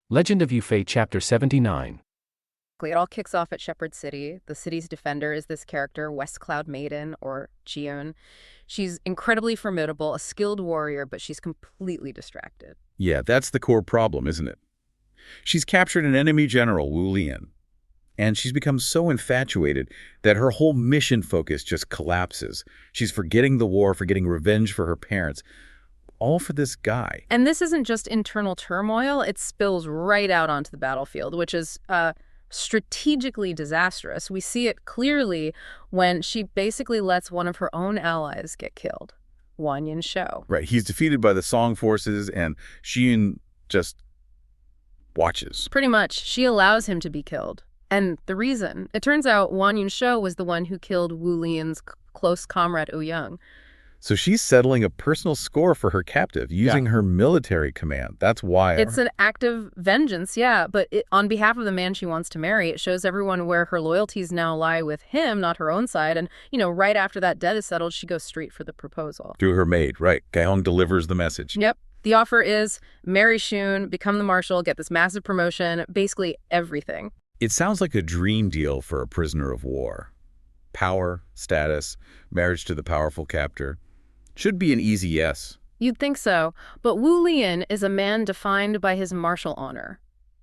Legend of Yufei Chapter 79. It all kicks off at Shepherd City. The city's defender is this character, West Cloud Maiden, or Jiun. She's incredibly formidable, a skilled warrior, but she's completely distracted. Yeah, that's the core problem, isn't it? She's captured an enemy general, Wu Lian, and she's become so infatuated that her whole mission focus just collapses. She's forgetting the war, forgetting revenge for her parents, all for this guy. And this isn't just internal turmoil, it spills right out onto the battlefield, which is strategically disastrous. We see it clearly when she basically lets one of her own allies get killed, Wan Yin-shou. Right, he's defeated by the Song forces, and Xian just watches. Pretty much, she allows him to be killed. And the reason, it turns out Wan Yin-shou was the one who killed Wu Lian's close comrade Wu Yang. So she's settling a personal score for her captive, using her military command. That's why. It's an act of vengeance, yeah, but on behalf of the man she wants to marry, it shows everyone where her loyalties now lie with him, not her own side. And, right after that debt is settled, she goes straight for the proposal. Through her maid, right. Gaihong delivers the message. Yep. The offer is marry Shun, become the marshal, get this massive promotion, basically everything. It sounds like a dream deal for a prisoner of war. Power, status, marriage to the powerful captor. Should be an easy yes. You'd think so, but Wu Lian is a man defined by his martial honor.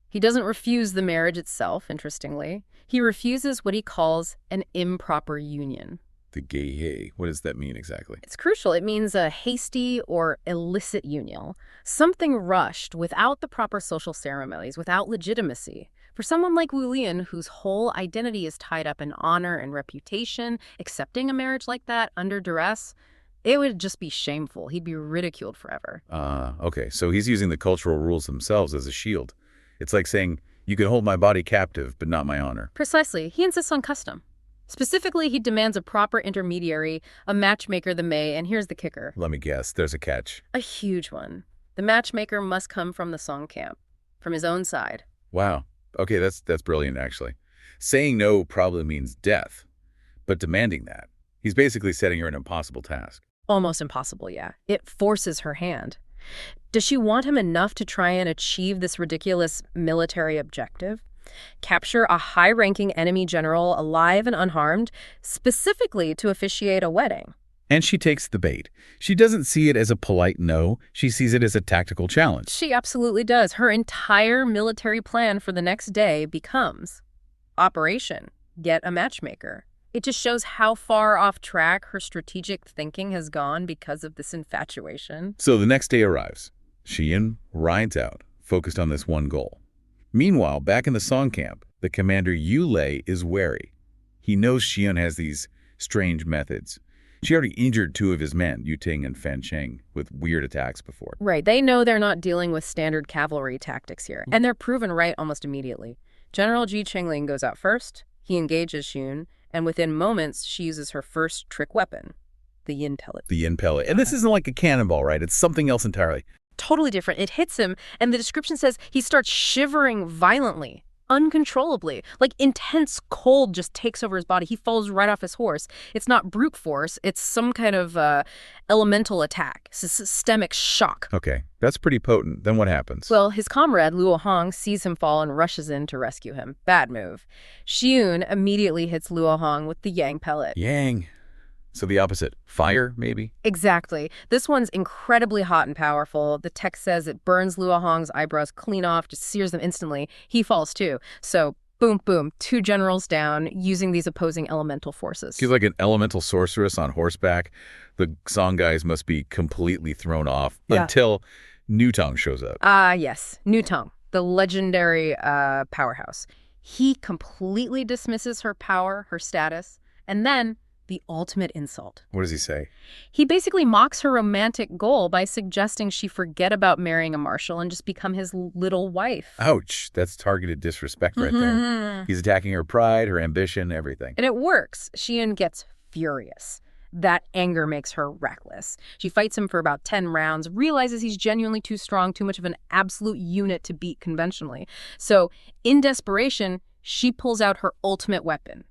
He doesn't refuse the marriage itself, interestingly. He refuses what he calls an improper union. The Geihei, what does that mean exactly? It's crucial. It means a hasty or illicit union. Something rushed without the proper social ceremonies, without legitimacy. For someone like Wu Lian, whose whole identity is tied up in honor and reputation, accepting a marriage like that under duress, it would just be shameful. He'd be ridiculed forever. Okay. So he's using the cultural rules themselves as a shield. It's like saying, you can hold my body captive, but not my honor. Precisely. He insists on custom. Specifically, he demands a proper intermediary, a matchmaker, the Mei, and here's the kicker. Let me guess. There's a catch. A huge one. The matchmaker must come from the Song camp, from his own side. Wow. Okay, that's brilliant, actually. Saying no probably means death, but demanding that, he's basically setting her an impossible task. Almost impossible, yeah. It forces her hand. Does she want him enough to try and achieve this ridiculous military objective? Capture a high-ranking enemy general alive and unharmed, specifically to officiate a wedding. And she takes the bait. She doesn't see it as a polite no. She sees it as a tactical challenge. She absolutely does. Her entire military plan for the next day becomes Operation Get a Matchmaker. It just shows how far off track her strategic thinking has gone because of this infatuation. So the next day arrives. Xian rides out, focused on this one goal. Meanwhile, back in the Song camp, the commander Yu Lei is wary. He knows Xian has these strange methods. She already injured two of his men, Yu Ting and Fan Cheng, with weird attacks before. Right. They know they're not dealing with standard cavalry tactics here, and they're proven right almost immediately. General Ji Chengling goes out first. He engages Shun, and within moments, she uses her first trick weapon, the yin pellet. The yin pellet. And this isn't like a cannonball, right? It's something else entirely. Totally different. It hits him, and the description says he starts shivering violently, uncontrollably. Like intense cold just takes over his body. He falls right off his horse. It's not brute force. It's some kind of elemental attack. It's a systemic shock. Okay, that's pretty potent. Then what happens? Well, his comrade, Luo Hong, sees him fall and rushes in to rescue him. Bad move. Xiun immediately hits Luo Hong with the Yang pellet. Yang. So the opposite. Fire, maybe? Exactly. This one's incredibly hot and powerful. The text says it burns Luo Hong's eyebrows clean off, just sears them instantly. He falls too. So boom, boom, two generals down using these opposing elemental forces. She's like an elemental sorceress on horseback. The Song guys must be completely thrown off until Nutong shows up. Yes. Nutong, the legendary powerhouse. He completely dismisses her power, her status, and then the ultimate insult. What does he say? He basically mocks her romantic goal by suggesting she forget about marrying a marshal and just become his little wife. Ouch. That's targeted disrespect right there. He's attacking her pride, her ambition, everything. And it works. Xian gets furious. That anger makes her reckless. She fights him for about 10 rounds, realizes he's genuinely too strong, too much of an absolute unit to beat conventionally. So, in desperation, she pulls out her ultimate weapon,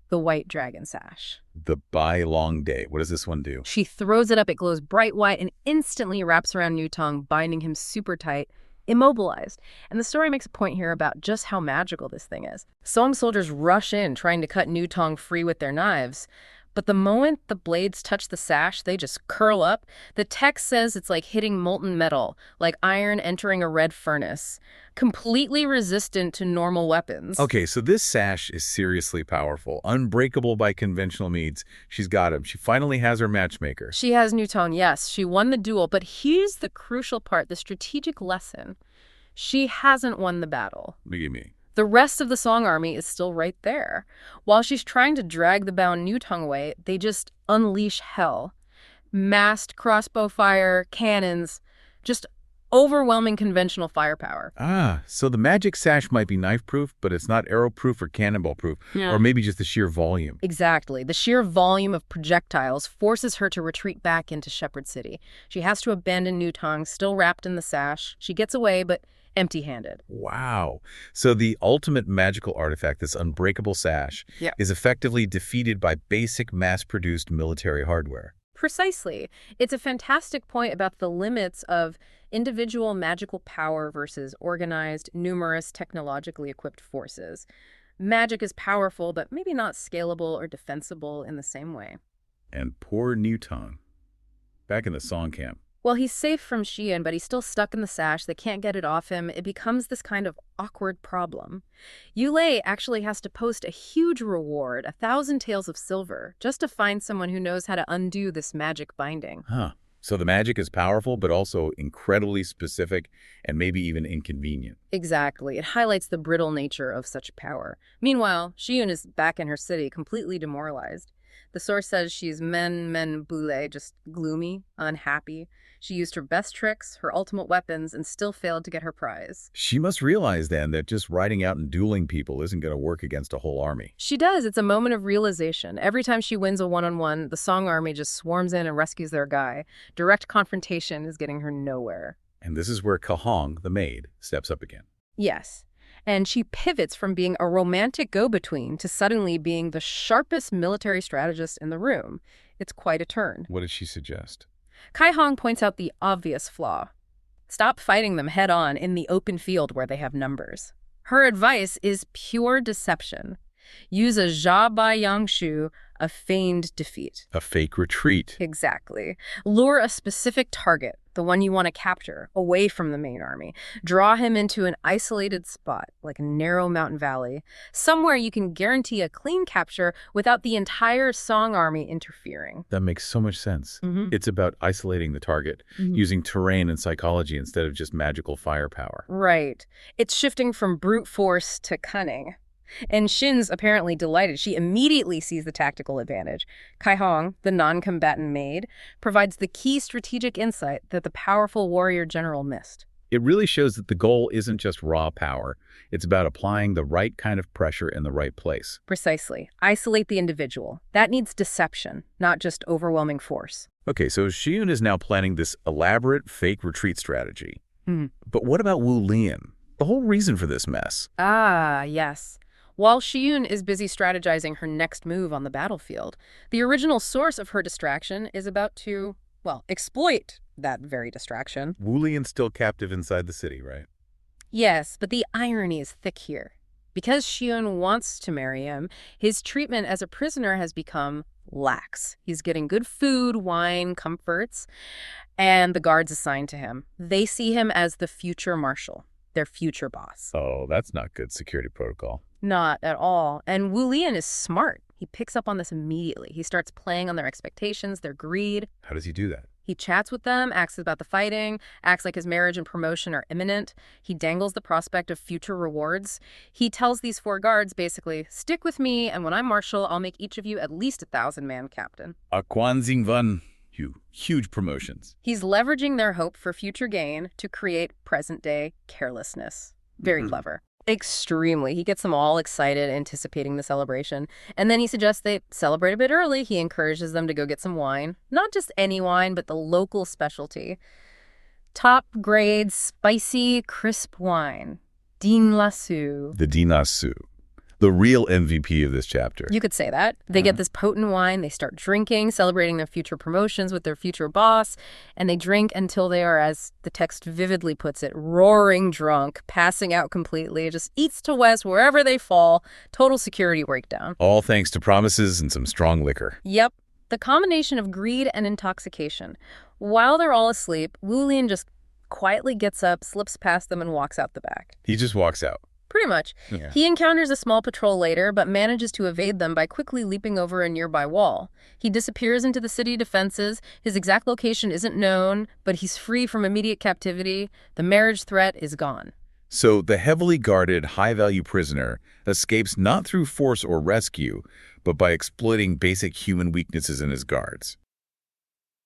the white dragon sash. The Bai Long Day. What does this one do? She throws it up. It glows bright white and instantly wraps around Nutong, binding him super tight. immobilized. And the story makes a point here about just how magical this thing is. Song soldiers rush in, trying to cut Nutong free with their knives. But the moment the blades touch the sash, they just curl up. The text says it's like hitting molten metal, like iron entering a red furnace, completely resistant to normal weapons. Okay, so this sash is seriously powerful, unbreakable by conventional means. She's got him. She finally has her matchmaker. She has Nutong, yes. She won the duel, but here's the crucial part, the strategic lesson. She hasn't won the battle. Look at me. The rest of the Song army is still right there. While she's trying to drag the bound Nutong away, they just unleash hell. Massed crossbow fire, cannons, just overwhelming conventional firepower. Ah, so the magic sash might be knife-proof, but it's not arrow-proof or cannonball-proof, or maybe just the sheer volume. Exactly. The sheer volume of projectiles forces her to retreat back into Shepherd City. She has to abandon Nutong, still wrapped in the sash. She gets away, but empty-handed. Wow. So the ultimate magical artifact, this unbreakable sash, is effectively defeated by basic mass-produced military hardware. Precisely. It's a fantastic point about the limits of individual magical power versus organized, numerous, technologically equipped forces. Magic is powerful, but maybe not scalable or defensible in the same way. And poor Nutong, back in the Song camp. Well, he's safe from Xian, but he's still stuck in the sash. They can't get it off him. It becomes this kind of awkward problem. Yulei actually has to post a huge reward, 1,000 taels of silver, just to find someone who knows how to undo this magic binding. Huh. So the magic is powerful, but also incredibly specific and maybe even inconvenient. Exactly. It highlights the brittle nature of such power. Meanwhile, Xian is back in her city, completely demoralized. The source says she's bule, just gloomy, unhappy. She used her best tricks, her ultimate weapons, and still failed to get her prize. She must realize then that just riding out and dueling people isn't going to work against a whole army. She does. It's a moment of realization. Every time she wins a one-on-one, the Song army just swarms in and rescues their guy. Direct confrontation is getting her nowhere. And this is where Kahong, the maid, steps up again. Yes. And she pivots from being a romantic go-between to suddenly being the sharpest military strategist in the room. It's quite a turn. What did she suggest? Kai Hong points out the obvious flaw. Stop fighting them head-on in the open field where they have numbers. Her advice is pure deception. Use a Jia Bai Yang Shu, a feigned defeat. A fake retreat. Exactly. Lure a specific target, the one you want to capture, away from the main army. Draw him into an isolated spot, like a narrow mountain valley, somewhere you can guarantee a clean capture without the entire Song army interfering. That makes so much sense. It's about isolating the target, using terrain and psychology instead of just magical firepower. Right. It's shifting from brute force to cunning. And Shin's apparently delighted. She immediately sees the tactical advantage. Kai Hong, the non-combatant maid, provides the key strategic insight that the powerful warrior general missed. It really shows that the goal isn't just raw power. It's about applying the right kind of pressure in the right place. Precisely. Isolate the individual. That needs deception, not just overwhelming force. Okay, so Xiun is now planning this elaborate fake retreat strategy. But what about Wu Lian? The whole reason for this mess. Ah, yes. While Xiun is busy strategizing her next move on the battlefield, the original source of her distraction is about to, well, exploit that very distraction. Wu Lian's still captive inside the city, right? Yes, but the irony is thick here. Because Xiun wants to marry him, his treatment as a prisoner has become lax. He's getting good food, wine, comforts, and the guards assigned to him. They see him as the future marshal, their future boss. Oh, that's not good security protocol. Not at all. And Wu Lian is smart. He picks up on this immediately. He starts playing on their expectations, their greed. How does he do that? He chats with them, asks about the fighting, acts like his marriage and promotion are imminent. He dangles the prospect of future rewards. He tells these 4 guards, basically, stick with me, and when I'm marshal, I'll make each of you at least a 1,000-man captain. Huge promotions. He's leveraging their hope for future gain to create present-day carelessness. Very clever. Extremely. He gets them all excited, anticipating the celebration. And then he suggests they celebrate a bit early. He encourages them to go get some wine. Not just any wine, but the local specialty. Top grade, spicy, crisp wine. Din La Su. The Dinasu. the real MVP of this chapter. You could say that. They get this potent wine, they start drinking, celebrating their future promotions with their future boss, and they drink until they are, as the text vividly puts it, roaring drunk, passing out completely, just east to west, wherever they fall, total security breakdown. All thanks to promises and some strong liquor. Yep. The combination of greed and intoxication. While they're all asleep, Wulian just quietly gets up, slips past them, and walks out the back. He just walks out. Pretty much. Yeah. He encounters a small patrol later, but manages to evade them by quickly leaping over a nearby wall. He disappears into the city defenses. His exact location isn't known, but he's free from immediate captivity. The marriage threat is gone. So the heavily guarded, high-value prisoner escapes not through force or rescue, but by exploiting basic human weaknesses in his guards.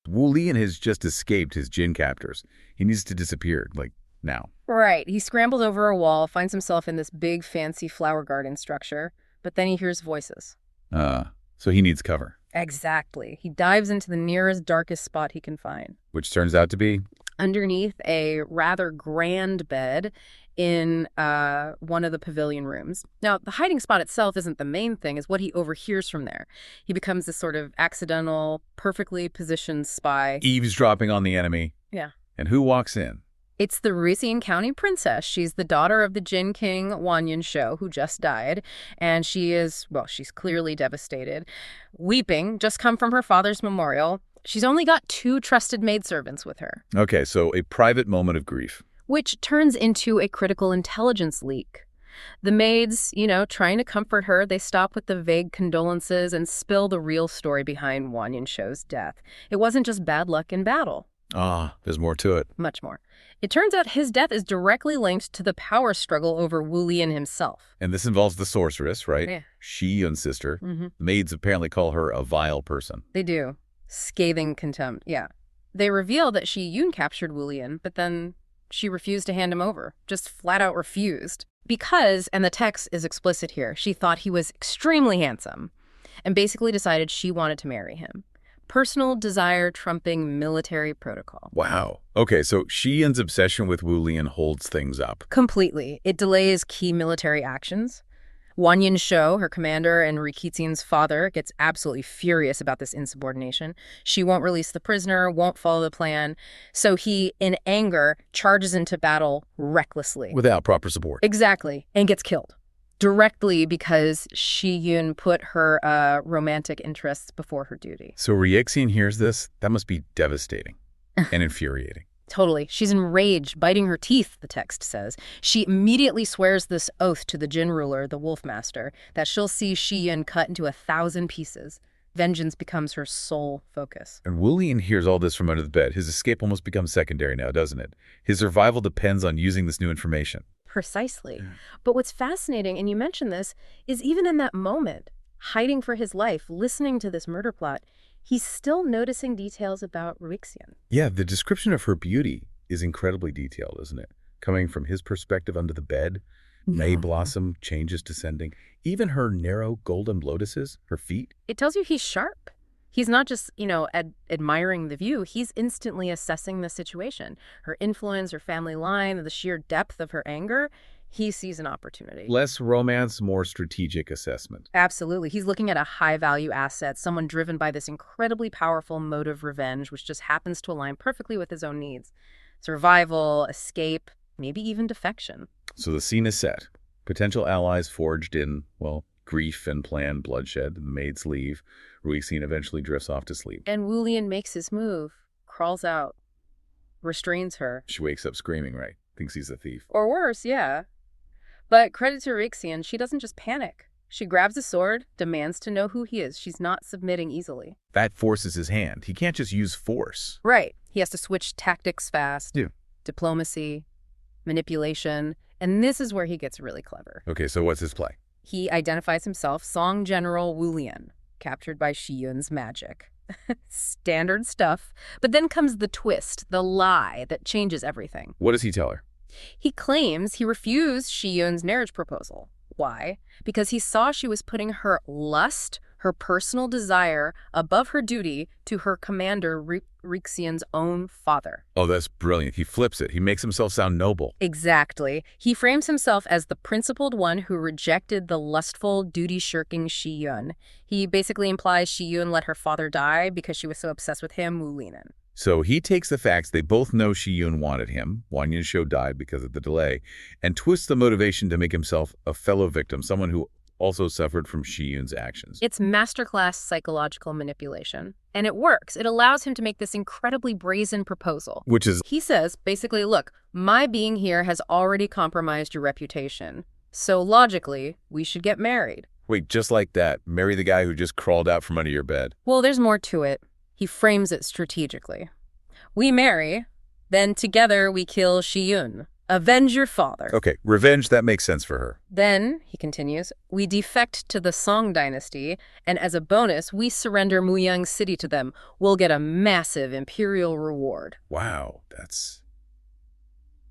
Wulian has just escaped his Jin captors. He needs to disappear, like, now. Right. He scrambles over a wall, finds himself in this big, fancy flower garden structure, but then he hears voices. So he needs cover. Exactly. He dives into the nearest, darkest spot he can find. Which turns out to be? Underneath a rather grand bed in one of the pavilion rooms. Now, the hiding spot itself isn't the main thing, it's what he overhears from there. He becomes this sort of accidental, perfectly positioned spy. Eavesdropping on the enemy. Yeah. And who walks in? It's the Ruxian County princess. She's the daughter of the Jin King Wanyan Shou, who just died. And she is, well, she's clearly devastated. Weeping, just come from her father's memorial. She's only got 2 trusted maidservants with her. Okay, so a private moment of grief. Which turns into a critical intelligence leak. The maids, trying to comfort her, they stop with the vague condolences and spill the real story behind Wanyan Shou's death. It wasn't just bad luck in battle. There's more to it. Much more. It turns out his death is directly linked to the power struggle over Wulian himself. And this involves the sorceress, right? Yeah. Shi-Yun's sister. Mm-hmm. The maids apparently call her a vile person. They do. Scathing contempt, yeah. They reveal that Shi-Yun captured Wulian, but then she refused to hand him over. Just flat out refused. Because, and the text is explicit here, she thought he was extremely handsome and basically decided she wanted to marry him. Personal desire trumping military protocol. Wow. Okay, so Shi-Yun's obsession with Wulian holds things up. Completely. It delays key military actions. Wanyan Shou, her commander and Rikitsian's father, gets absolutely furious about this insubordination. She won't release the prisoner, won't follow the plan. So he, in anger, charges into battle recklessly. Without proper support. Exactly. And gets killed. Directly because Shi-Yun put her romantic interests before her duty. So Rikitsian hears this? That must be devastating and infuriating. Totally. She's enraged, biting her teeth, the text says. She immediately swears this oath to the Jin ruler, the Wolf Master, that she'll see Shi-Yun cut into 1,000 pieces. Vengeance becomes her sole focus. And Wulian hears all this from under the bed. His escape almost becomes secondary now, doesn't it? His survival depends on using this new information. Precisely. Yeah. But what's fascinating, and you mentioned this, is even in that moment, hiding for his life, listening to this murder plot, he's still noticing details about Rixian. Yeah, the description of her beauty is incredibly detailed, isn't it? Coming from his perspective under the bed, May blossom, changes descending. Even her narrow golden lotuses, her feet. It tells you he's sharp. He's not just, admiring the view. He's instantly assessing the situation. Her influence, her family line, the sheer depth of her anger. He sees an opportunity. Less romance, more strategic assessment. Absolutely. He's looking at a high-value asset, someone driven by this incredibly powerful motive revenge, which just happens to align perfectly with his own needs. Survival, escape, maybe even defection. So the scene is set. Potential allies forged in, well, grief and planned bloodshed. The maids leave. Rixian eventually drifts off to sleep. And Wulian makes his move, crawls out, restrains her. She wakes up screaming, right? Thinks he's a thief. Or worse, yeah. But credit to Rixian, she doesn't just panic. She grabs a sword, demands to know who he is. She's not submitting easily. That forces his hand. He can't just use force. Right. He has to switch tactics fast. Yeah. Diplomacy, manipulation, and this is where he gets really clever. Okay, so what's his play? He identifies himself Song General Wulian, captured by Shi-Yun's magic. Standard stuff. But then comes the twist, the lie that changes everything. What does he tell her? He claims he refused Shi-Yun's marriage proposal. Why? Because he saw she was putting her lust her personal desire above her duty to her commander Rixian's own father. Oh, that's brilliant. He flips it. He makes himself sound noble. Exactly. He frames himself as the principled one who rejected the lustful, duty-shirking Shi Yun. He basically implies Shi Yun let her father die because she was so obsessed with him, Wu Linan. So he takes the facts they both know Shi Yun wanted him, Wang Yunshou died because of the delay, and twists the motivation to make himself a fellow victim, someone who also suffered from Shi Yun's actions. It's masterclass psychological manipulation. And it works. It allows him to make this incredibly brazen proposal. Which is, He says, basically, look, my being here has already compromised your reputation. So logically, we should get married. wait, just like that, marry the guy who just crawled out from under your bed. Well, there's more to it. He frames it strategically. We marry, then together we kill Shi Yun. Avenge your father. Okay, revenge, that makes sense for her. Then, he continues, we defect to the Song dynasty, and as a bonus, we surrender Muyang City to them. We'll get a massive imperial reward. Wow, that's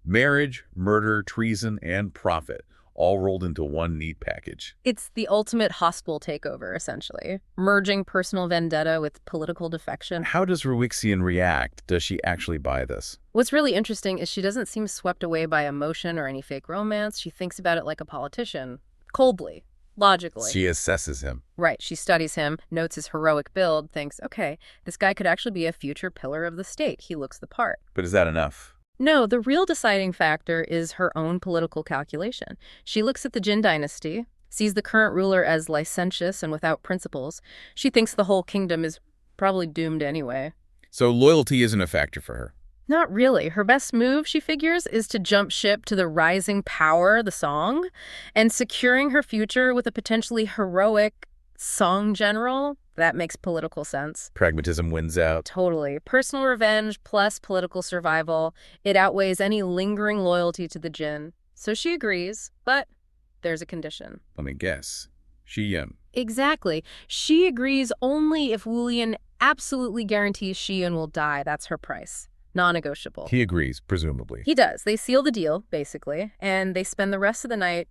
marriage, murder, treason, and profit, all rolled into one neat package. It's the ultimate hostile takeover, essentially, merging personal vendetta with political defection. How does Ruixian react? Does she actually buy this? What's really interesting is she doesn't seem swept away by emotion or any fake romance. She thinks about it like a politician, coldly, logically. She assesses him. Right, she studies him, notes his heroic build, thinks, okay, this guy could actually be a future pillar of the state. He looks the part. But is that enough? No, the real deciding factor is her own political calculation. She looks at the Jin dynasty, sees the current ruler as licentious and without principles. She thinks the whole kingdom is probably doomed anyway. So loyalty isn't a factor for her. Not really. Her best move, she figures, is to jump ship to the rising power, the Song, and securing her future with a potentially heroic Song general. That makes political sense. Pragmatism wins out. Totally. Personal revenge plus political survival. It outweighs any lingering loyalty to the Jin. So she agrees, but there's a condition. Let me guess. Shi Yun. Exactly. She agrees only if Wu Lian absolutely guarantees Shi Yun will die. That's her price. Non-negotiable. He agrees, presumably. He does. They seal the deal, basically, and they spend the rest of the night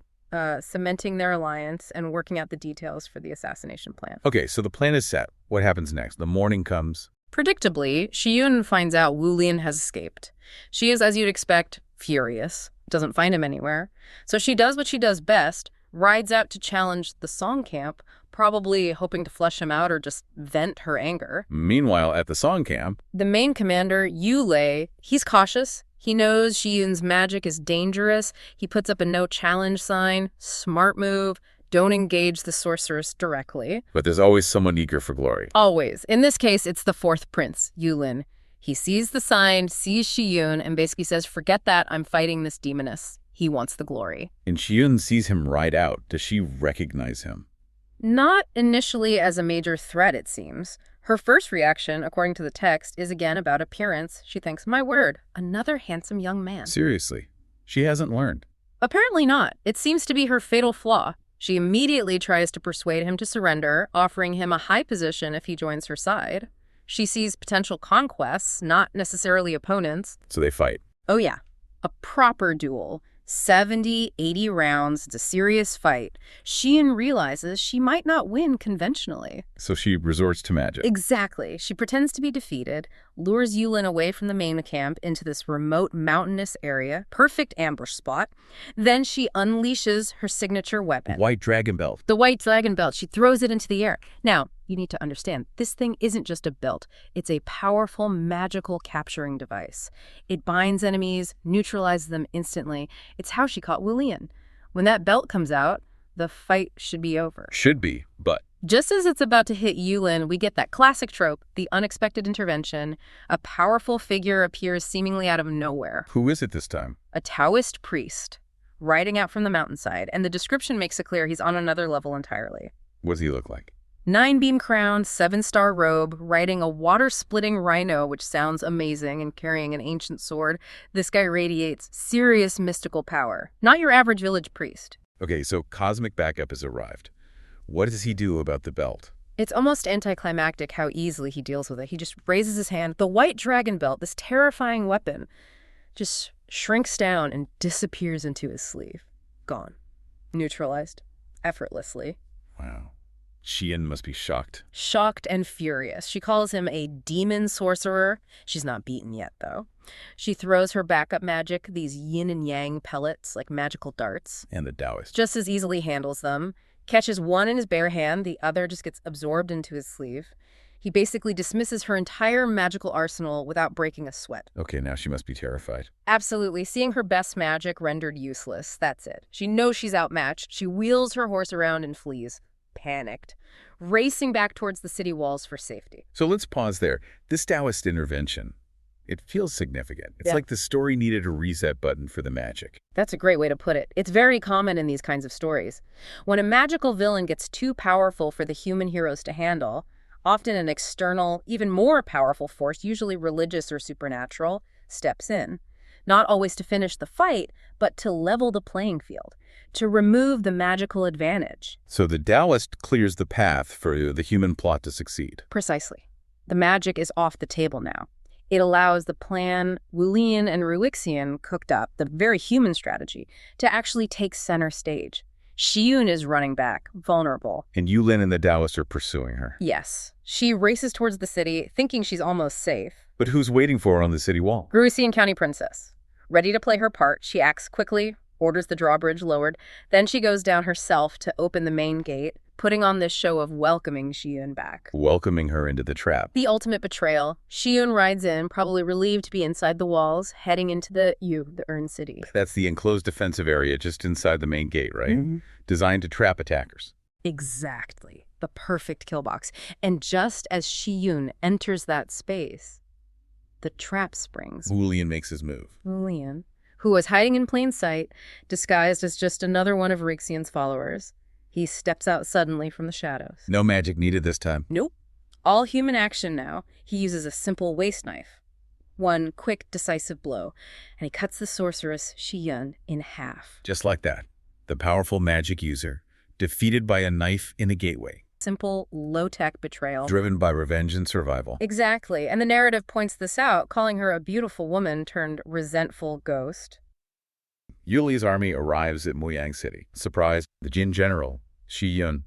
cementing their alliance and working out the details for the assassination plan. Okay, so the plan is set. What happens next? The morning comes. Predictably, Shi Yun finds out Wu Lian has escaped. She is, as you'd expect, furious, doesn't find him anywhere. So she does what she does best, rides out to challenge the Song camp, probably hoping to flush him out or just vent her anger. Meanwhile, at the Song camp, The main commander, Yu Lei, he's cautious. He knows Shi Yun's magic is dangerous. He puts up a no challenge sign. Smart move. Don't engage the sorceress directly. but there's always someone eager for glory. Always. In this case, it's the fourth prince, Yulin. He sees the sign, sees Shi Yun, and basically says, forget that, I'm fighting this demoness. He wants the glory. And Shi Yun sees him ride out. Does she recognize him? Not initially as a major threat, it seems. Her first reaction, according to the text, is again about appearance. She thinks, my word, another handsome young man. Seriously, she hasn't learned. Apparently not. It seems to be her fatal flaw. She immediately tries to persuade him to surrender, offering him a high position if he joins her side. She sees potential conquests, not necessarily opponents. So they fight. Oh yeah, a proper duel. 70, 80 rounds. It's a serious fight. Shi Yun realizes she might not win conventionally. So she resorts to magic. Exactly. She pretends to be defeated, lures Yulin away from the main camp into this remote mountainous area, perfect ambush spot. Then she unleashes her signature weapon. White dragon belt. The white dragon belt. She throws it into the air. Now, you need to understand, this thing isn't just a belt. It's a powerful, magical capturing device. It binds enemies, neutralizes them instantly. It's how she caught Wu Lian. When that belt comes out, the fight should be over. Should be, but Just as it's about to hit Yulin, we get that classic trope, the unexpected intervention. A powerful figure appears seemingly out of nowhere. who is it this time? A Taoist priest, riding out from the mountainside, and the description makes it clear he's on another level entirely. What does he look like? 9-beam crown, 7-star robe, riding a water-splitting rhino, which sounds amazing, and carrying an ancient sword. This guy radiates serious mystical power. Not your average village priest. Okay, so cosmic backup has arrived. What does he do about the belt? It's almost anticlimactic how easily he deals with it. He just raises his hand. The white dragon belt, this terrifying weapon, just shrinks down and disappears into his sleeve. Gone. Neutralized. Effortlessly. Wow. Qian must be shocked. Shocked and furious. She calls him a demon sorcerer. She's not beaten yet, though. She throws her backup magic, these yin and yang pellets, like magical darts. And the Taoist. Just as easily handles them. Catches one in his bare hand, the other just gets absorbed into his sleeve. He basically dismisses her entire magical arsenal without breaking a sweat. Okay, now she must be terrified. Absolutely. Seeing her best magic rendered useless. That's it. She knows she's outmatched. She wheels her horse around and flees. Panicked, racing back towards the city walls for safety. So let's pause there. This Taoist intervention, it feels significant. It's Yeah. like the story needed a reset button for the magic. That's a great way to put it. It's very common in these kinds of stories. When a magical villain gets too powerful for the human heroes to handle, often an external, even more powerful force, usually religious or supernatural, steps in. Not always to finish the fight, but to level the playing field, to remove the magical advantage. So the Taoist clears the path for the human plot to succeed. Precisely. The magic is off the table now. It allows the plan Wulian and Ruixian cooked up, the very human strategy, to actually take center stage. Xiyun is running back, vulnerable. And Yulin and the Taoist are pursuing her. Yes. She races towards the city, thinking she's almost safe. But who's waiting for her on the city wall? Ruixian County Princess. Ready to play her part, she acts quickly, orders the drawbridge lowered. Then she goes down herself to open the main gate, putting on this show of welcoming Xiyun back. Welcoming her into the trap. The ultimate betrayal. Xiyun rides in, probably relieved to be inside the walls, heading into the Urn City. That's the enclosed defensive area just inside the main gate, right? Mhm. Designed to trap attackers. Exactly. The perfect kill box. And just as Xiyun enters that space, the trap springs. Wulian makes his move. Wulian, who was hiding in plain sight, disguised as just another one of Ruixian's followers. He steps out suddenly from the shadows. No magic needed this time. Nope. All human action now. He uses a simple waist knife. One quick, decisive blow, and he cuts the sorceress, Xiyun, in half. Just like that. The powerful magic user, defeated by a knife in a gateway. Simple, low-tech betrayal. Driven by revenge and survival. Exactly. And the narrative points this out, calling her a beautiful woman turned resentful ghost. Yuli's army arrives at Muyang City. Surprise, the Jin general, Xiyun,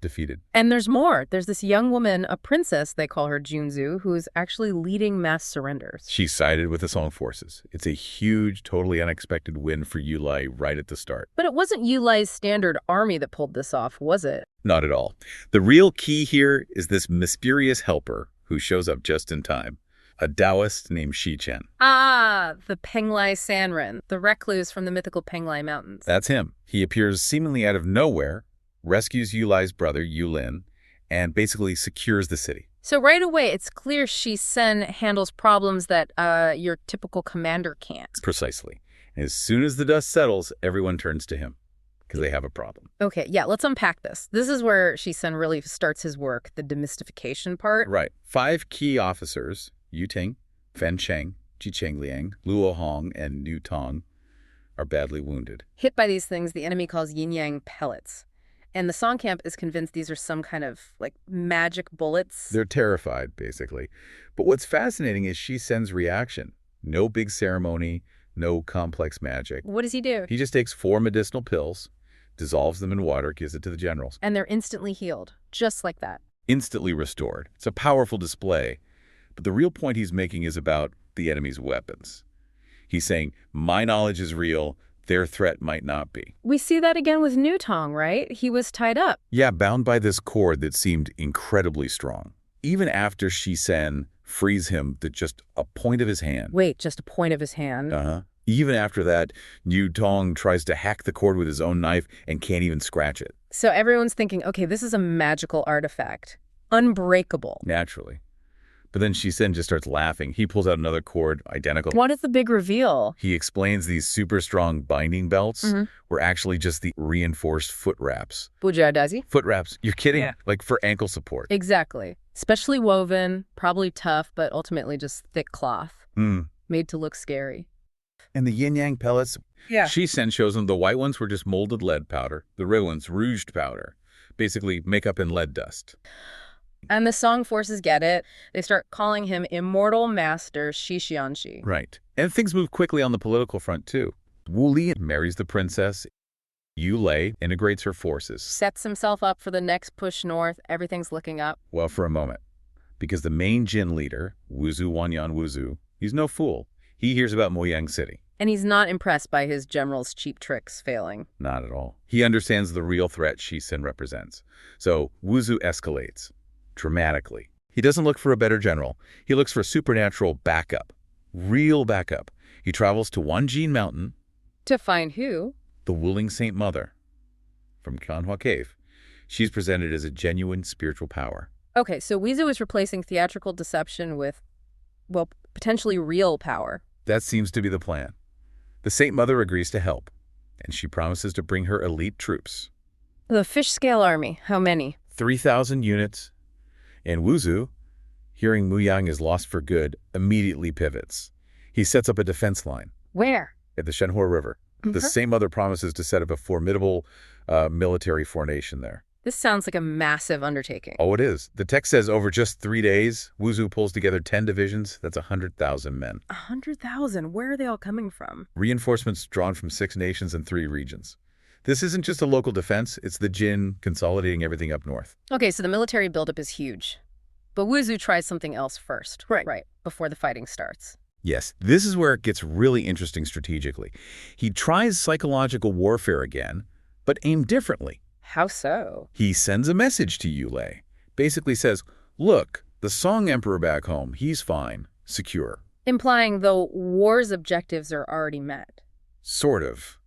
defeated. And there's more. There's this young woman, a princess, they call her Junzu, who's actually leading mass surrenders. She's sided with the Song forces. It's a huge, totally unexpected win for Yulai right at the start. But it wasn't Yulai's standard army that pulled this off, was it? Not at all. The real key here is this mysterious helper who shows up just in time. A Taoist named Shichen. Ah, the Penglai Sanren, the recluse from the mythical Penglai Mountains. That's him. He appears seemingly out of nowhere, rescues Yulai's brother, Yulin, and basically secures the city. So right away, it's clear Shisen handles problems that your typical commander can't. Precisely. And as soon as the dust settles, everyone turns to him because they have a problem. Okay, yeah, let's unpack this. This is where Shisen really starts his work, the demystification part. Right. 5 key officers, Yu Ting, Fen Cheng, Ji Chengliang, Luo Hong, and Nu Tong, are badly wounded. Hit by these things the enemy calls yin-yang pellets. And the Song camp is convinced these are some kind of, like, magic bullets. They're terrified, basically. But what's fascinating is Shisen's reaction. No big ceremony, no complex magic. What does he do? He just takes 4 medicinal pills, dissolves them in water, gives it to the generals. And they're instantly healed, just like that. Instantly restored. It's a powerful display. But the real point he's making is about the enemy's weapons. He's saying, my knowledge is real, their threat might not be. We see that again with Nu Tong, right? He was tied up. Yeah, bound by this cord that seemed incredibly strong. Even after Shisen frees him to just a point of his hand. Wait, just a point of his hand? Even after that, Nu Tong tries to hack the cord with his own knife and can't even scratch it. So everyone's thinking, okay, this is a magical artifact. Unbreakable. Naturally. But then Shisen just starts laughing. He pulls out another cord, identical. What is the big reveal? He explains these super strong binding belts were actually just the reinforced foot wraps. Buja, does he? Foot wraps? You're kidding? Yeah. Like for ankle support. Exactly. Specially woven, probably tough, but ultimately just thick cloth. Made to look scary. And the yin-yang pellets? Yeah. Shisen shows them the white ones were just molded lead powder. The red ones, rouged powder. Basically, makeup and lead dust. And the Song forces get it. They start calling him Immortal Master Shixianshi. Right. And things move quickly on the political front, too. Wu Li marries the princess. Yu Lei integrates her forces. Sets himself up for the next push north. Everything's looking up. Well, for a moment. Because the main Jin leader, Wuzhu Wanyan Wuzhu, he's no fool. He hears about Moyang City. And he's not impressed by his general's cheap tricks failing. Not at all. He understands the real threat Shisen represents. So Wuzhu escalates dramatically. He doesn't look for a better general. He looks for supernatural backup. Real backup. He travels to Wanjin Mountain. To find who? The Wuling Saint Mother from Kanhua Cave. She's presented as a genuine spiritual power. Okay, so Wuzhu is replacing theatrical deception with, well, potentially real power. That seems to be the plan. The Saint Mother agrees to help, and she promises to bring her elite troops. The fish-scale army, how many? 3,000 units. And Wuzhu, hearing Muyang is lost for good, immediately pivots. He sets up a defense line. Where? At the Shenhua River. The Saint Mother promises to set up a formidable military formation there. This sounds like a massive undertaking. Oh, it is. The text says over just 3 days, Wuzhu pulls together 10 divisions. That's 100,000 men. 100,000? Where are they all coming from? Reinforcements drawn from 6 nations and 3 regions. This isn't just a local defense. It's the Jin consolidating everything up north. Okay, so the military buildup is huge. But Wuzhu tries something else first. Right, before the fighting starts. Yes, this is where it gets really interesting strategically. He tries psychological warfare again, but aimed differently. How so? He sends a message to Yu Lei. Basically says, look, the Song Emperor back home, he's fine, secure. Implying the war's objectives are already met. Sort of.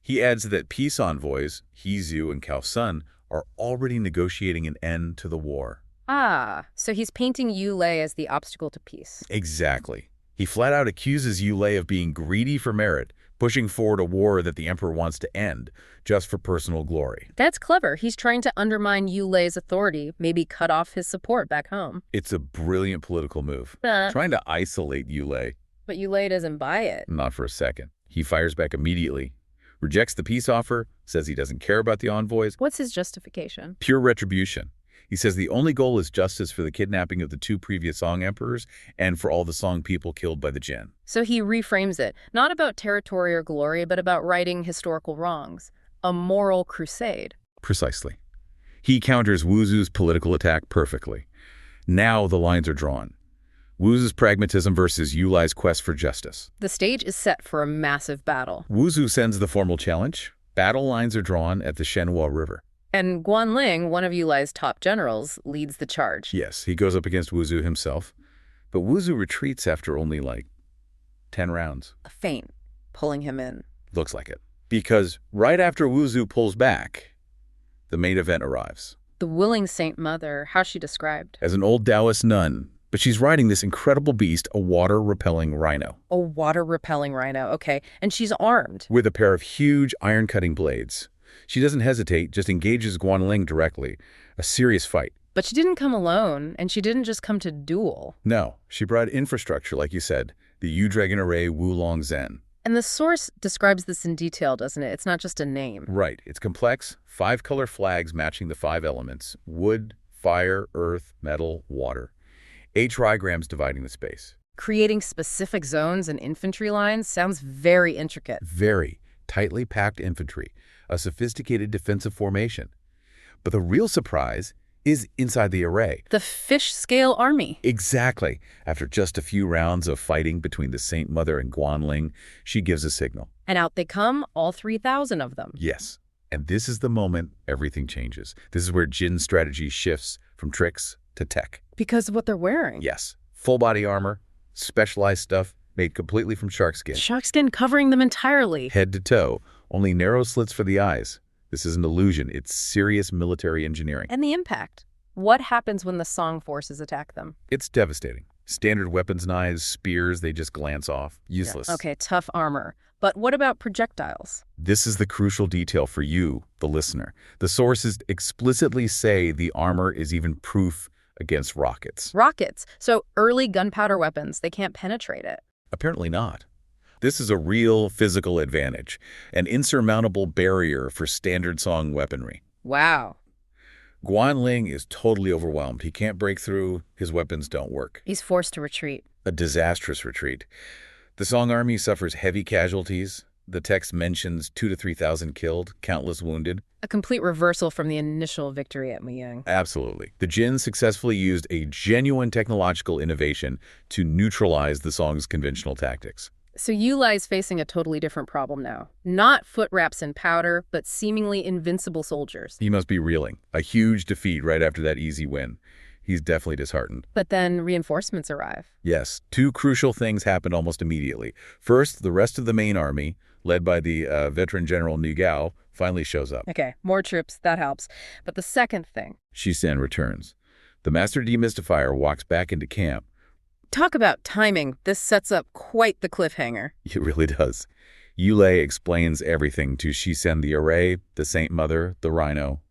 He adds that peace envoys, He Zhu and Cao Sun, are already negotiating an end to the war. Ah, so he's painting Yu Lei as the obstacle to peace. Exactly. He flat out accuses Yu Lei of being greedy for merit, pushing forward a war that the emperor wants to end, just for personal glory. That's clever. He's trying to undermine Yu Lei's authority, maybe cut off his support back home. It's a brilliant political move. Trying to isolate Yu Lei. But Yu Lei doesn't buy it. Not for a second. He fires back immediately, rejects the peace offer, says he doesn't care about the envoys. What's his justification? Pure retribution. He says the only goal is justice for the kidnapping of the 2 previous Song emperors and for all the Song people killed by the Jin. So he reframes it, not about territory or glory, but about righting historical wrongs. A moral crusade. Precisely. He counters Wuzhu's political attack perfectly. Now the lines are drawn. Wuzhu's pragmatism versus Yu Lei's quest for justice. The stage is set for a massive battle. Wuzhu sends the formal challenge. Battle lines are drawn at the Shenhua River. And Guanling, one of Yu Lei's top generals, leads the charge. Yes, he goes up against Wuzhu himself. But Wuzhu retreats after only, 10 rounds. A feint, pulling him in. Looks like it. Because right after Wuzhu pulls back, the main event arrives. The Wuling Saint Mother, how's she described? As an old Taoist nun, but she's riding this incredible beast, a water-repelling rhino. A water-repelling rhino, okay. And she's armed. With a pair of huge iron-cutting blades. She doesn't hesitate, just engages Guanling directly. A serious fight. But she didn't come alone, and she didn't just come to duel. No, she brought infrastructure, like you said, the U-Dragon Array Wulong Zhen. And the source describes this in detail, doesn't it? It's not just a name. Right. It's complex. 5-color flags matching the 5 elements. Wood, fire, earth, metal, water. 8 trigrams dividing the space. Creating specific zones and infantry lines sounds very intricate. Very tightly packed infantry. A sophisticated defensive formation. But the real surprise is inside the array. The fish-scale army. Exactly. After just a few rounds of fighting between the Saint Mother and Guanling, she gives a signal. And out they come, all 3,000 of them. Yes. And this is the moment everything changes. This is where Jin's strategy shifts from tricks to tech. Because of what they're wearing. Yes. Full body armor, specialized stuff made completely from shark skin. Shark skin covering them entirely. Head to toe. Only narrow slits for the eyes. This is an illusion. It's serious military engineering. And the impact. What happens when the Song forces attack them? It's devastating. Standard weapons, knives, spears, they just glance off. Useless. Yeah. Okay, tough armor. But what about projectiles? This is the crucial detail for you, the listener. The sources explicitly say the armor is even proof against rockets. Rockets. So early gunpowder weapons, they can't penetrate it. Apparently not. This is a real physical advantage, an insurmountable barrier for standard Song weaponry. Wow. Guanling is totally overwhelmed. He can't break through. His weapons don't work. He's forced to retreat. A disastrous retreat. The Song army suffers heavy casualties. the text mentions 2,000 to 3,000 killed, countless wounded. A complete reversal from the initial victory at Muyang. Absolutely. The Jin successfully used a genuine technological innovation to neutralize the song's conventional tactics. So Yulai's facing a totally different problem now. Not foot wraps and powder, but seemingly invincible soldiers. He must be reeling. A huge defeat right after that easy win. He's definitely disheartened. But then reinforcements arrive. Yes, two crucial things happened almost immediately. First, the rest of the main army, led by the veteran General Nu Gao, finally shows up. Okay, more troops, that helps. But the second thing. Shisen returns. The Master Demystifier walks back into camp. Talk about timing. This sets up quite the cliffhanger. It really does. Yulei explains everything to Shisen the Array, the Saint Mother, the Rhino.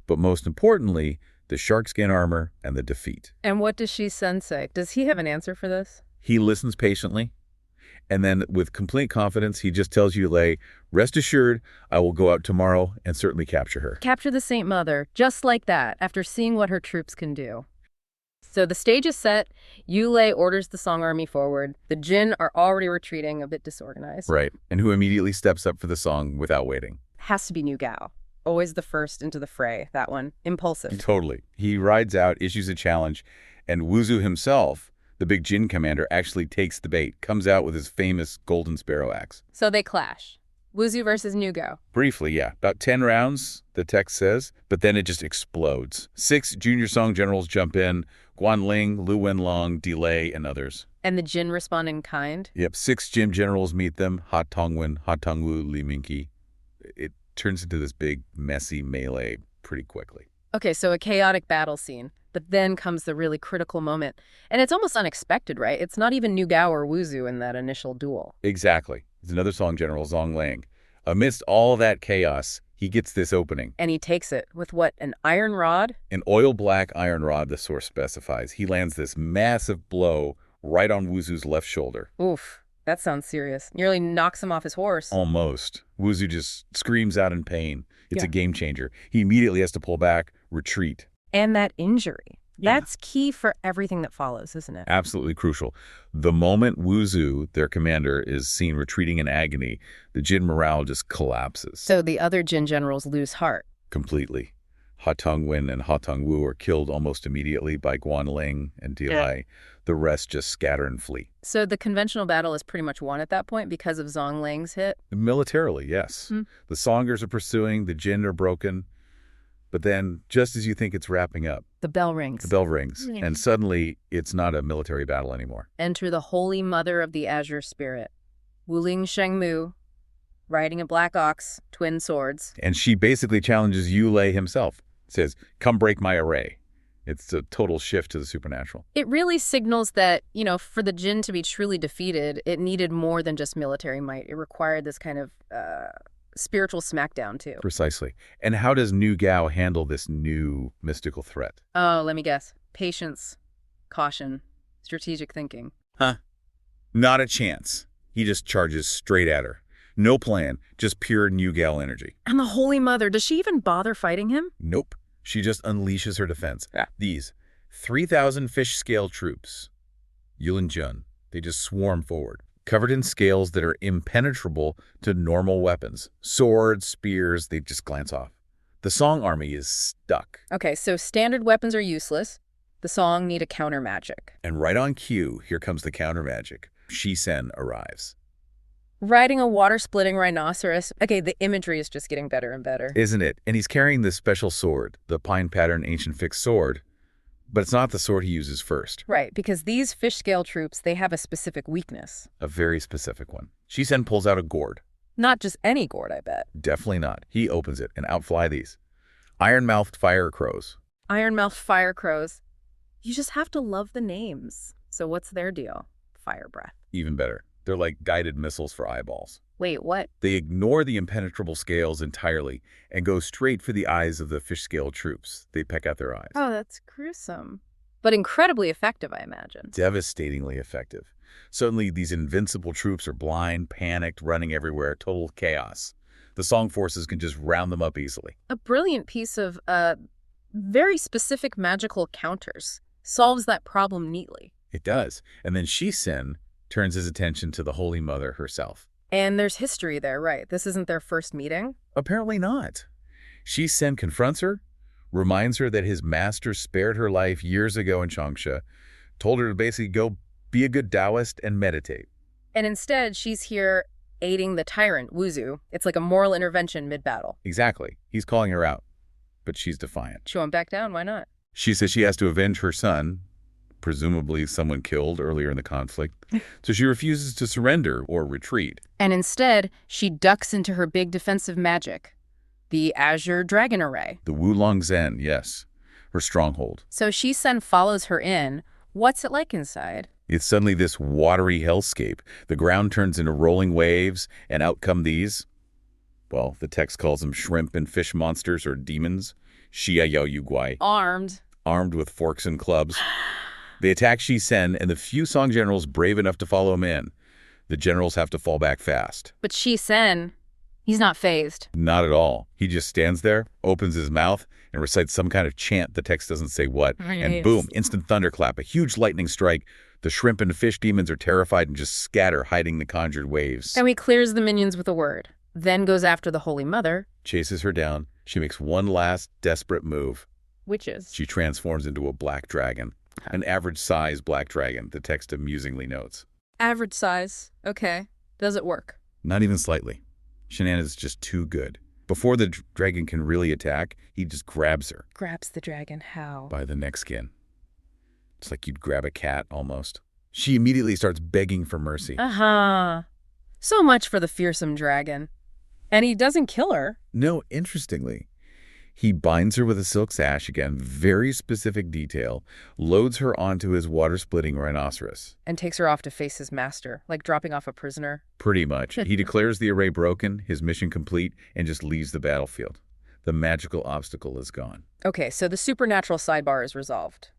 But most importantly, the sharkskin armor and the defeat. And what does Shisen say? Does he have an answer for this? He listens patiently, and then with complete confidence, he just tells Yulei, rest assured, I will go out tomorrow and certainly capture her. Capture the Saint Mother, just like that, after seeing what her troops can do. So the stage is set. Yulei orders the Song Army forward. The Jin are already retreating, a bit disorganized. Right, and who immediately steps up for the song without waiting. Has to be Nu Gao. Always the first into the fray, that one. Impulsive. Totally. He rides out, issues a challenge, and Wuzhu himself, the big Jin commander, actually takes the bait, comes out with his famous Golden Sparrow axe. So they clash. Wuzhu versus Nu Gao. Briefly, yeah. About 10 rounds, the text says, but then it just explodes. 6 junior song generals jump in, Guanling, Lu Wenlong, Delay, and others. And the Jin respond in kind? Yep, 6 Jin generals meet them, Ha Tongwen, Ha Tongwu, Li Minqi. It turns into this big, messy melee pretty quickly. Okay, so a chaotic battle scene. But then comes the really critical moment. And it's almost unexpected, right? It's not even Nu Gao or Wuzhu in that initial duel. Exactly. It's another song general, Zhong Lang. Amidst all that chaos, he gets this opening. And he takes it with what, an iron rod? An oil-black iron rod, the source specifies. He lands this massive blow right on Wuzhu's left shoulder. Oof. That sounds serious. Nearly knocks him off his horse. Almost. Wuzhu just screams out in pain. It's a game changer. He immediately has to pull back, retreat. And that injury. That's key for everything that follows, isn't it? Absolutely crucial. The moment Wuzhu, their commander, is seen retreating in agony, the Jin morale just collapses. So the other Jin generals lose heart. Completely. Ha Tongwen and Ha Tongwu are killed almost immediately by Guanling and Delay. The rest just scatter and flee. So the conventional battle is pretty much won at that point because of Zhong Lang's hit? Militarily, yes. The Songers are pursuing, the Jin are broken. But then, just as you think it's wrapping up, the bell rings. The bell rings, and suddenly it's not a military battle anymore. Enter the Holy Mother of the Azure Spirit, Wuling Shengmu, riding a black ox, twin swords. And she basically challenges Yulei himself. Says, come break my array. It's a total shift to the supernatural. It really signals that, for the Jin to be truly defeated, it needed more than just military might. It required this kind of spiritual smackdown, too. Precisely. And how does Nu Gao handle this new mystical threat? Oh, let me guess. Patience, caution, strategic thinking. Not a chance. He just charges straight at her. No plan, just pure Nu Gao energy. And the Holy Mother, does she even bother fighting him? Nope. She just unleashes her defense. Yeah. These 3,000 fish-scale troops, Yulin Jun, they just swarm forward, covered in scales that are impenetrable to normal weapons. Swords, spears, they just glance off. The Song army is stuck. Okay, so standard weapons are useless. The Song need a counter magic. And right on cue, here comes the counter magic. Shisen arrives. Riding a water-splitting rhinoceros. Okay, the imagery is just getting better and better. Isn't it? And he's carrying this special sword, the pine pattern ancient fixed sword, but it's not the sword he uses first. Right, because these fish-scale troops, they have a specific weakness. A very specific one. Shisen pulls out a gourd. Not just any gourd, I bet. Definitely not. He opens it and out fly these iron-mouthed fire crows. Iron-mouthed fire crows. You just have to love the names. So what's their deal? Fire breath. Even better. They're like guided missiles for eyeballs. Wait, what? They ignore the impenetrable scales entirely and go straight for the eyes of the fish-scale troops. They peck out their eyes. Oh, that's gruesome. But incredibly effective, I imagine. Devastatingly effective. Suddenly, these invincible troops are blind, panicked, running everywhere, total chaos. The Song forces can just round them up easily. A brilliant piece of very specific magical counters. Solves that problem neatly. It does. And then Shisen turns his attention to the Holy Mother herself. And there's history there, right? This isn't their first meeting? Apparently not. Shi-Sen confronts her, reminds her that his master spared her life years ago in Changsha, told her to basically go be a good Taoist and meditate. And instead, she's here aiding the tyrant, Wuzhu. It's like a moral intervention mid-battle. Exactly. He's calling her out, but she's defiant. Show him back down, why not? She says she has to avenge her son, presumably someone killed earlier in the conflict, so she refuses to surrender or retreat. And instead, she ducks into her big defensive magic, the Azure Dragon Array. The Wulong Zhen, yes, her stronghold. So Shi-Sen follows her in. What's it like inside? It's suddenly this watery hellscape. The ground turns into rolling waves, and out come these, well, the text calls them shrimp and fish monsters or demons, Xia Yao Yu Guai, armed with forks and clubs. They attack Shi-Sen and the few Song generals brave enough to follow him in. The generals have to fall back fast. But Shi-Sen, he's not fazed. Not at all. He just stands there, opens his mouth, and recites some kind of chant. The text doesn't say what. And boom, instant thunderclap, a huge lightning strike. The shrimp and fish demons are terrified and just scatter, hiding the conjured waves. And he clears the minions with a word, then goes after the Holy Mother. Chases her down. She makes one last desperate move. Which is? She transforms into a black dragon. An average-size black dragon, the text amusingly notes. Average size. Okay. Does it work? Not even slightly. Shannon is just too good. Before the dragon can really attack, he just grabs her. Grabs the dragon how? By the neck skin. It's like you'd grab a cat, almost. She immediately starts begging for mercy. So much for the fearsome dragon. And he doesn't kill her. No, interestingly. He binds her with a silk sash, again, very specific detail, loads her onto his water-splitting rhinoceros. And takes her off to face his master, like dropping off a prisoner. Pretty much. He declares the array broken, his mission complete, and just leaves the battlefield. The magical obstacle is gone. Okay, so the supernatural sidebar is resolved.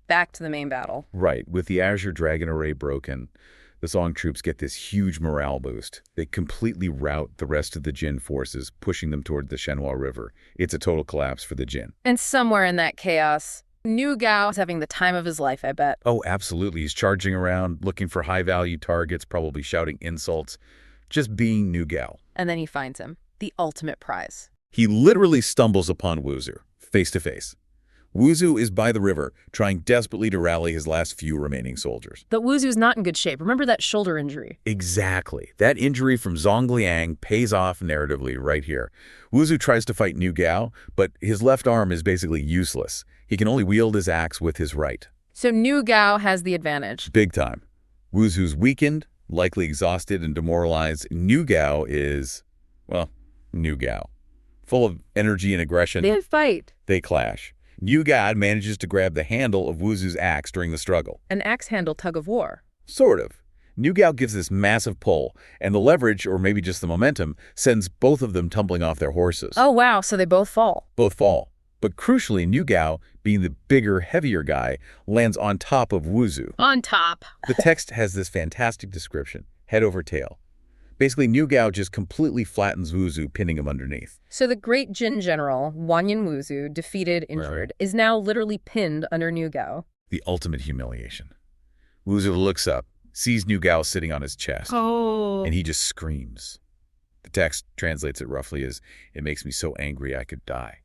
Back to the main battle. Right. With the Azure Dragon array broken, the Song troops get this huge morale boost. They completely rout the rest of the Jin forces, pushing them toward the Shenhua River. It's a total collapse for the Jin. And somewhere in that chaos, New Gao is having the time of his life, I bet. Oh, absolutely. He's charging around, looking for high-value targets, probably shouting insults, just being New Gao. And then he finds him, the ultimate prize. He literally stumbles upon Wuzhu, face to face. Wuzhu is by the river, trying desperately to rally his last few remaining soldiers. But Wuzu's not in good shape. Remember that shoulder injury? Exactly. That injury from Zongliang pays off narratively right here. Wuzhu tries to fight New Gao, but his left arm is basically useless. He can only wield his axe with his right. So New Gao has the advantage. Big time. Wuzu's weakened, likely exhausted and demoralized. New Gao is, well, New Gao. Full of energy and aggression. They fight. They clash. New Gao manages to grab the handle of Wuzu's axe during the struggle. An axe handle tug of war. Sort of. New Gao gives this massive pull, and the leverage, or maybe just the momentum, sends both of them tumbling off their horses. Oh, wow, so they both fall. Both fall. But crucially, New Gao, being the bigger, heavier guy, lands on top of Wuzhu. On top. The text has this fantastic description, head over tail. Basically, New Gao just completely flattens Wuzhu, pinning him underneath. So the great Jin general, Wanyan Wuzhu, defeated, injured, is now literally pinned under New Gao. The ultimate humiliation. Wuzhu looks up, sees New Gao sitting on his chest, and he just screams. The text translates it roughly as, "It makes me so angry I could die."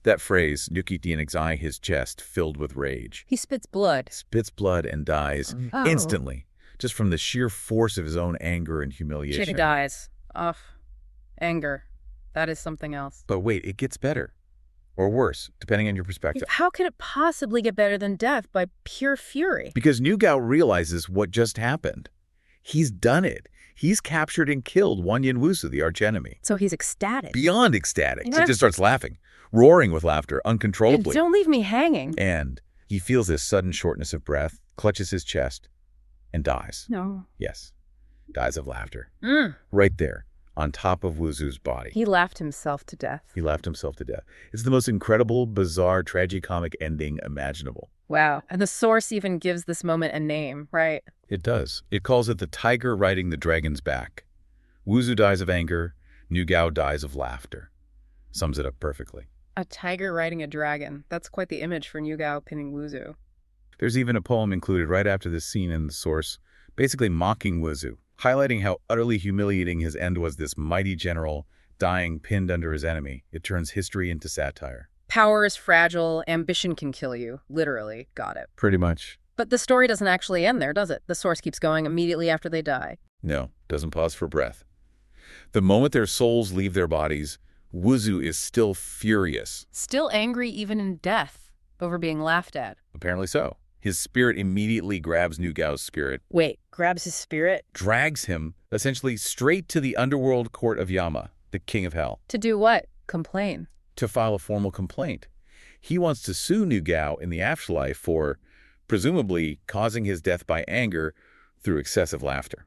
That phrase, Nukitianixai his chest filled with rage. He spits blood. Spits blood and dies instantly, just from the sheer force of his own anger and humiliation. Chick dies. Anger. That is something else. But wait, it gets better. Or worse, depending on your perspective. How could it possibly get better than death by pure fury? Because New Gao realizes what just happened. He's done it. He's captured and killed Wanyan Wuzhu, the archenemy. So he's ecstatic. Beyond ecstatic. He just starts laughing, roaring with laughter uncontrollably. Don't leave me hanging. And he feels this sudden shortness of breath, clutches his chest, and dies. No. Yes. Dies of laughter. Right there, on top of Wuzu's body. He laughed himself to death. He laughed himself to death. It's the most incredible, bizarre, tragicomic ending imaginable. Wow. And the source even gives this moment a name, right? It does. It calls it the tiger riding the dragon's back. Wuzhu dies of anger. New Gao dies of laughter. Sums it up perfectly. A tiger riding a dragon. That's quite the image for New Gao pinning Wuzhu. There's even a poem included right after this scene in the source, basically mocking Wuzhu. highlighting how utterly humiliating his end was. This mighty general, dying pinned under his enemy. It turns history into satire. Power is fragile, ambition can kill you. Literally. Got it. Pretty much. But the story doesn't actually end there, does it? The source keeps going immediately after they die. No, doesn't pause for breath. The moment their souls leave their bodies, Wuzhu is still furious. Still angry even in death over being laughed at. Apparently so. His spirit immediately grabs Nu Gao's spirit, Wait, grabs his spirit? drags him essentially straight to the underworld court of Yama, the king of hell, To do what? Complain. to file a formal complaint. He wants to sue Nu Gao in the afterlife for, presumably, causing his death by anger through excessive laughter.